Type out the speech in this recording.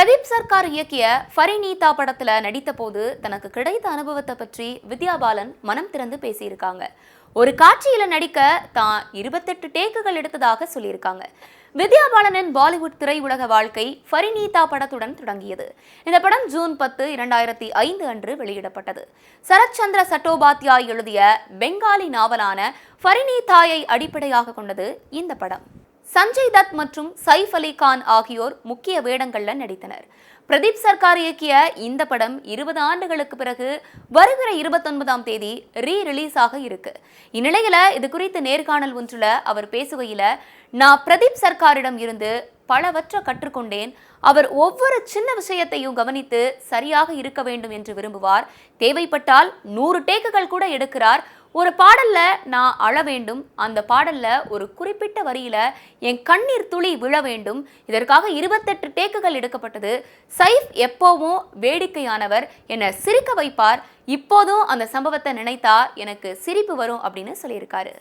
பிரதீப் சர்க்கார் இயக்கிய ஃபரிநீதா படத்துல நடித்த போது தனக்கு கிடைத்த அனுபவத்தை பற்றி வித்யா பாலன் மனம் திறந்து பேசியிருக்காங்க. ஒரு காட்சியில நடிக்க தான் 28 டேக்குகள் எடுத்ததாக சொல்லியிருக்காங்க. வித்யா பாலனின் பாலிவுட் திரையுலக வாழ்க்கை ஃபரிநீதா படத்துடன் தொடங்கியது. இந்த படம் ஜூன் 10, 2005 அன்று வெளியிடப்பட்டது. சரத்சந்திர சட்டோபாத்யாய் எழுதிய பெங்காலி நாவலான ஃபரிநீதாயை அடிப்படையாக கொண்டது இந்த படம். சஞ்சய் தத் மற்றும் சைஃப் அலி கான் ஆகியோர் முக்கிய வேடங்கள்ல நடித்தனர். பிரதீப் சர்க்கார் இயக்கிய இந்த படம் 20 ஆண்டுகளுக்கு பிறகு வருகிற 29ஆம் தேதி ரிலீஸ் ஆக இருக்கு. இந்நிலையில இது குறித்து நேர்காணல் ஒன்றுல அவர் பேசுகையில, நான் பிரதீப் சர்க்காரிடம் இருந்து பலவற்றை கற்றுக்கொண்டேன். அவர் ஒவ்வொரு சின்ன விஷயத்தையும் கவனித்து சரியாக இருக்க வேண்டும் என்று விரும்புவார். தேவைப்பட்டால் 100 டேக்குகள் கூட எடுக்கிறார். ஒரு பாடல்ல நான் அழ வேண்டும், அந்த பாடல்ல ஒரு குறிப்பிட்ட வரியில என் கண்ணீர் துளி விழ வேண்டும். இதற்காக 28 டேக்குகள் எடுக்கப்பட்டது. சைஃப் எப்போவும் வேடிக்கையானவர், என்னை சிரிக்க வைப்பார். இப்போதும் அந்த சம்பவத்தை நினைத்தா எனக்கு சிரிப்பு வரும் அப்படின்னு சொல்லியிருக்காரு.